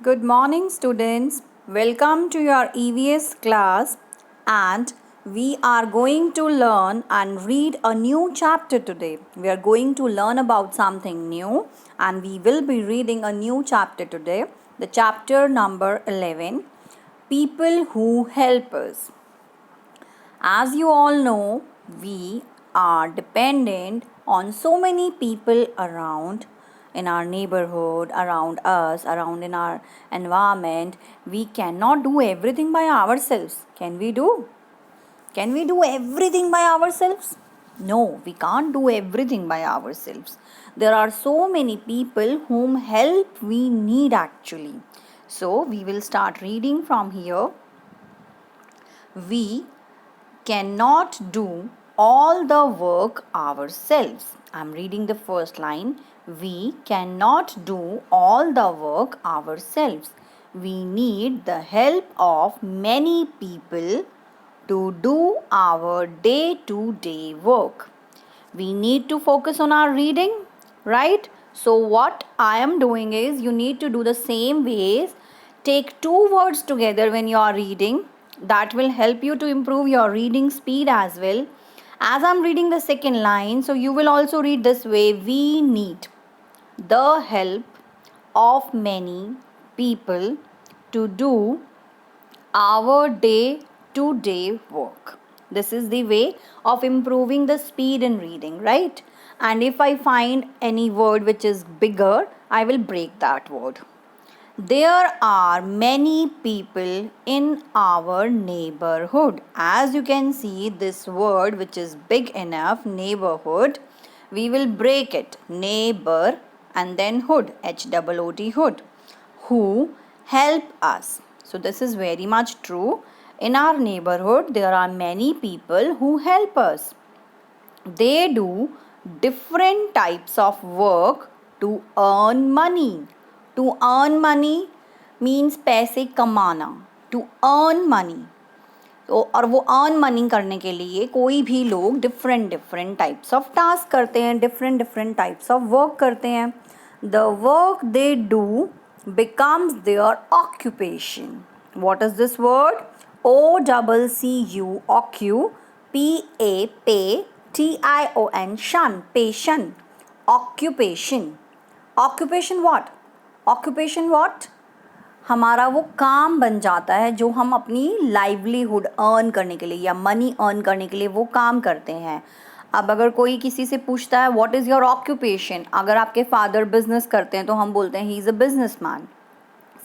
Good morning, students. Welcome to your EVS class, and we are going to learn and read a new chapter today. We are going to learn about something new, and we will be reading a new chapter today. The chapter number 11, People Who Help Us. As you all know, we are dependent on so many people around in our neighborhood, around us, around in our environment. We cannot do everything by ourselves. Can we do? Can we do everything by ourselves? No, we can't do everything by ourselves. There are so many people whom help we need actually. So we will start reading from here. We cannot do all the work ourselves. I'm reading the first line. We cannot do all the work ourselves. We need the help of many people to do our day to day work. We need to focus on our reading, right? So, what I am doing is you need to do the same ways. Take two words together when you are reading. That will help you to improve your reading speed as well. As I'm reading the second line, so you will also read this way. We need the help of many people to do our day to day work. This is the way of improving the speed in reading, right? And if I find any word which is bigger, I will break that word. There are many people in our neighborhood. As you can see, this word which is big enough, neighborhood, we will break it. Neighbor and then hood, H-O-O-D, hood, who help us. So this is very much true. In our neighborhood, there are many people who help us. They do different types of work to earn money. To earn money means पैसे कमाना. To earn money. तो और वो earn money करने के लिए कोई भी लोग डिफरेंट टाइप्स ऑफ टास्क करते हैं, डिफरेंट टाइप्स ऑफ वर्क करते हैं. The work they do becomes their occupation. What is this word? OCCU, occu, PAPTION, shun, patient, occupation. Occupation what? Occupation what? हमारा वो काम बन जाता है जो हम अपनी लाइवलीहुड अर्न करने के लिए या मनी अर्न करने के लिए वो काम करते हैं. अब अगर कोई किसी से पूछता है व्हाट इज़ योर ऑक्यूपेशन, अगर आपके फादर बिजनेस करते हैं तो हम बोलते हैं he is a businessman.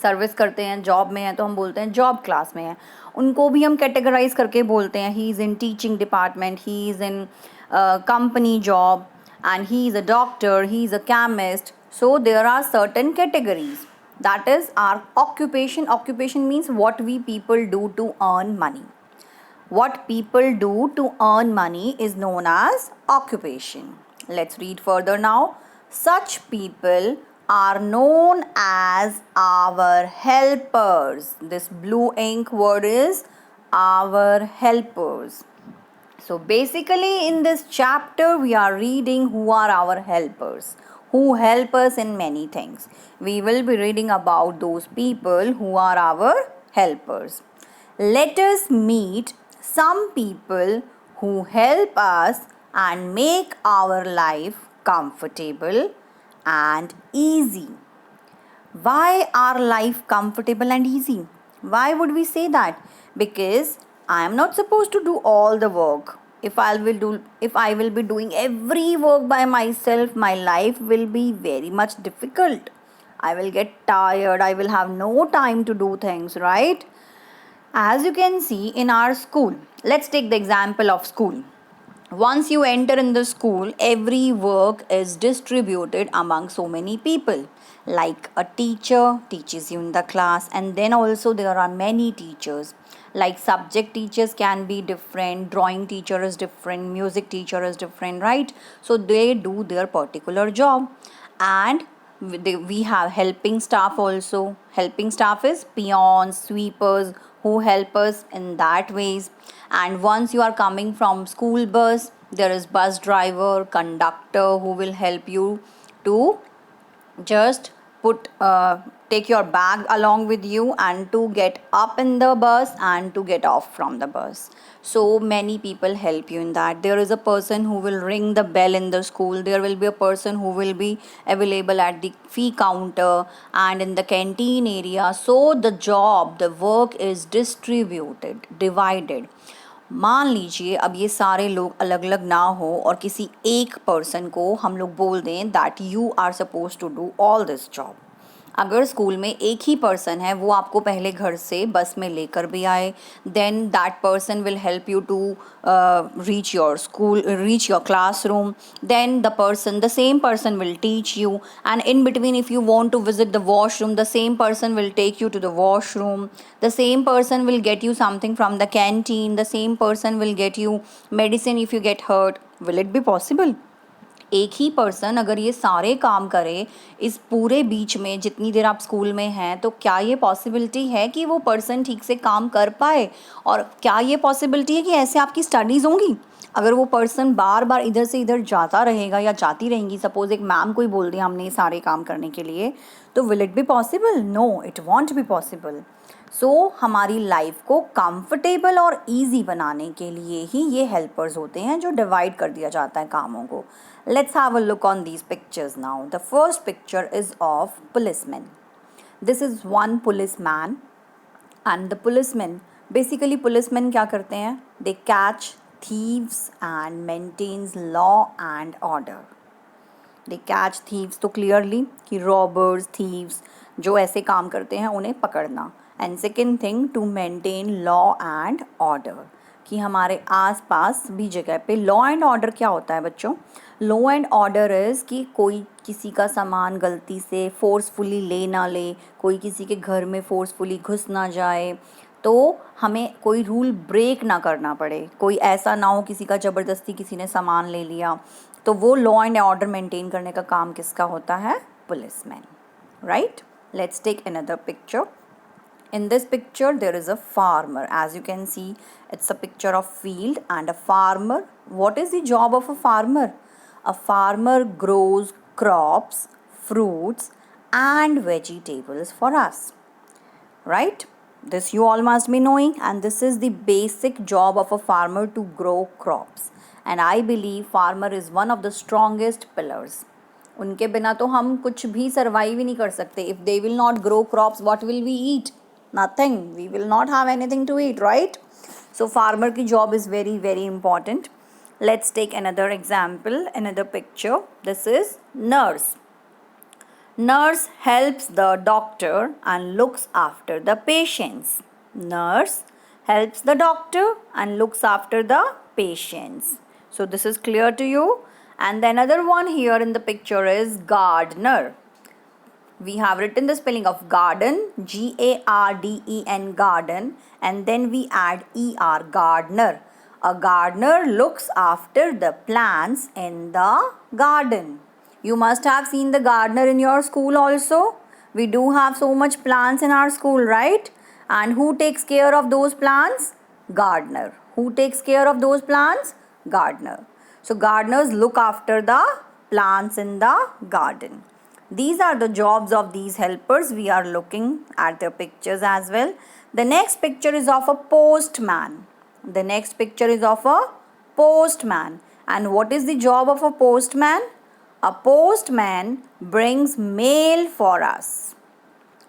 Service करते हैं, जॉब में हैं तो हम बोलते हैं जॉब क्लास में हैं. उनको भी हम कैटेगराइज करके बोलते हैं he is in teaching department, he is in company job, and he is a doctor, he is a chemist. So there are certain categories. That is our occupation. Occupation means what we people do to earn money. What people do to earn money is known as occupation. Let's read further now. Such people are known as our helpers. This blue ink word is our helpers. So basically in this chapter we are reading who are our helpers, who help us in many things. We will be reading about those people who are our helpers. Let us meet some people who help us and make our life comfortable and easy. Why our life comfortable and easy? Why would we say that? Because I am not supposed to do all the work. If I will be doing every work by myself, my life will be very much difficult. I will get tired. I will have no time to do things, right? As you can see in our school, let's take the example of school. Once you enter in the school, every work is distributed among so many people. Like a teacher teaches you in the class, and then also there are many teachers. Like subject teachers can be different, drawing teacher is different, music teacher is different, right? So they do their particular job. And we have helping staff also. Helping staff is peons, sweepers, who help us in that ways. And once you are coming from school bus, there is bus driver, conductor who will help you to just take your bag along with you and to get up in the bus and to get off from the bus. So many people help you in that. There is a person who will ring the bell in the school. There will be a person who will be available at the fee counter and in the canteen area. So the job, the work is distributed, divided. मान लीजिए अब ये सारे लोग अलग अलग ना हो और किसी एक पर्सन को हम लोग बोल दें that you are suppose to do all this job. अगर स्कूल में एक ही पर्सन है, वो आपको पहले घर से बस में लेकर भी आए, then that person will help you to reach your school, reach your classroom, then the same person will teach you, and in between if you want to visit the washroom, the same person will take you to the washroom, the same person will get you something from the canteen, the same person will get you medicine if you get hurt. Will it be possible? एक ही person अगर ये सारे काम करे इस पूरे बीच में जितनी देर आप स्कूल में हैं, तो क्या ये पॉसिबिलिटी है कि वो पर्सन ठीक से काम कर पाए? और क्या ये पॉसिबिलिटी है कि ऐसे आपकी स्टडीज़ होंगी? अगर वो पर्सन बार बार इधर से इधर जाता रहेगा या जाती रहेंगी, सपोज एक मैम कोई बोल दिया हमने सारे काम करने के लिए, तो will it be possible? No, it won't be possible. So हमारी लाइफ को कंफर्टेबल और इजी बनाने के लिए ही ये हेल्पर्स होते हैं जो डिवाइड कर दिया जाता है कामों को. Let's have a look on these pictures now. The first picture is of policemen. This is one policeman, and the policemen, basically policemen क्या करते हैं? They catch thieves and maintains law and order. They catch thieves तो clearly कि robbers, thieves जो ऐसे काम करते हैं उन्हें पकड़ना. And second thing, to maintain law and order, कि हमारे आसपास भी जगह पे लॉ एंड ऑर्डर क्या होता है बच्चों? लॉ एंड ऑर्डर इज़ कि कोई किसी का सामान गलती से फोर्सफुली ले ना ले, कोई किसी के घर में फोर्सफुली घुस ना जाए, तो हमें कोई रूल ब्रेक ना करना पड़े, कोई ऐसा ना हो किसी का ज़बरदस्ती किसी ने सामान ले लिया. तो वो लॉ एंड ऑर्डर मेंटेन करने का काम किसका होता है? Policeman, right. Let's take another picture. In this picture there is a farmer. As you can see, it's a picture of field and a farmer. What is the job of a farmer? A farmer grows crops, fruits and vegetables for us, right? This you all must be knowing, and this is the basic job of a farmer, to grow crops. And I believe farmer is one of the strongest pillars. उनके बिना तो हम कुछ भी survive ही नहीं कर सकते. If they will not grow crops, what will we eat? Nothing. We will not have anything to eat, right? So farmer की job is very very important. Let's take another example, another picture. This is nurse. Nurse helps the doctor and looks after the patients. Nurse helps the doctor and looks after the patients. So this is clear to you. And the another one here in the picture is gardener. We have written the spelling of garden, G-A-R-D-E-N, garden, and then we add E-R, gardener. A gardener looks after the plants in the garden. You must have seen the gardener in your school also. We do have so much plants in our school, right? And who takes care of those plants? Gardener. Who takes care of those plants? Gardener. So gardeners look after the plants in the garden. These are the jobs of these helpers. We are looking at their pictures as well. The next picture is of a postman. The next picture is of a postman. And what is the job of a postman? A postman brings mail for us.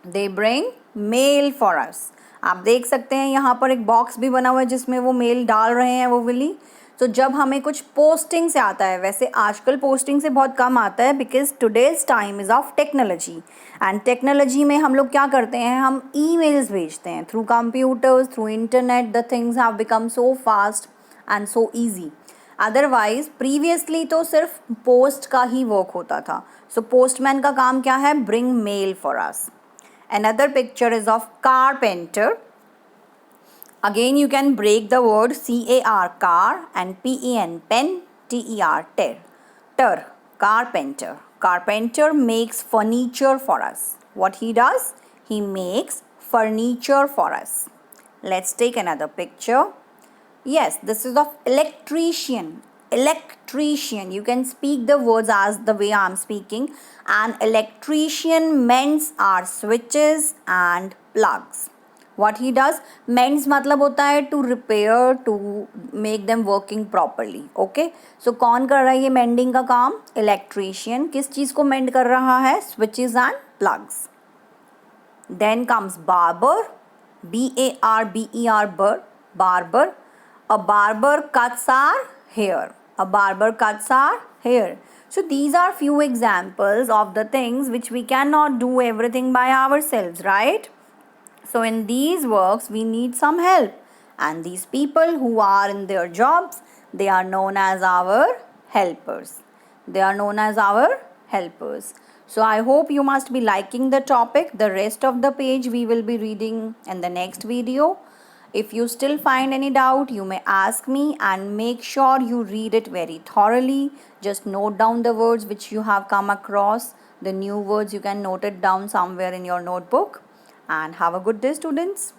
They bring mail for us. आप देख सकते हैं यहाँ पर एक box भी बना हुआ है जिसमें वो मेल डाल रहे हैं वो विली. तो जब हमें कुछ पोस्टिंग से आता है, वैसे आजकल पोस्टिंग से बहुत कम आता है because today's time is of technology. And technology में हम लोग क्या करते हैं? हम ईमेल्स भेजते हैं through computers, through internet. The things have become so fast and so easy. Otherwise previously तो सिर्फ पोस्ट का ही वर्क होता था. सो पोस्टमैन का काम क्या है? Bring mail for us. Another picture is of carpenter. Again you can break the word C-A-R, car, and P-E-N, pen, T-E-R, ter, carpenter. Carpenter makes furniture for us. What he does? He makes furniture for us. Let's take another picture. Yes, this is of electrician. electrician. You can speak the words as the way I am speaking. An electrician mends our switches and plugs. What he does, mends मतलब होता है to repair, to make them working properly. Okay, so कौन कर रहा है ये mending का काम? Electrician. किस चीज़ को mend कर रहा है? Switches and plugs. Then comes barber, barber, barber. A barber cuts our hair. A barber cuts our hair. So these are few examples of the things which we cannot do everything by ourselves, right? So in these works we need some help, and these people who are in their jobs, they are known as our helpers. They are known as our helpers. So I hope you must be liking the topic. The rest of the page we will be reading in the next video. If you still find any doubt, you may ask me, and make sure you read it very thoroughly. Just note down the words which you have come across. The new words you can note it down somewhere in your notebook. And have a good day, students.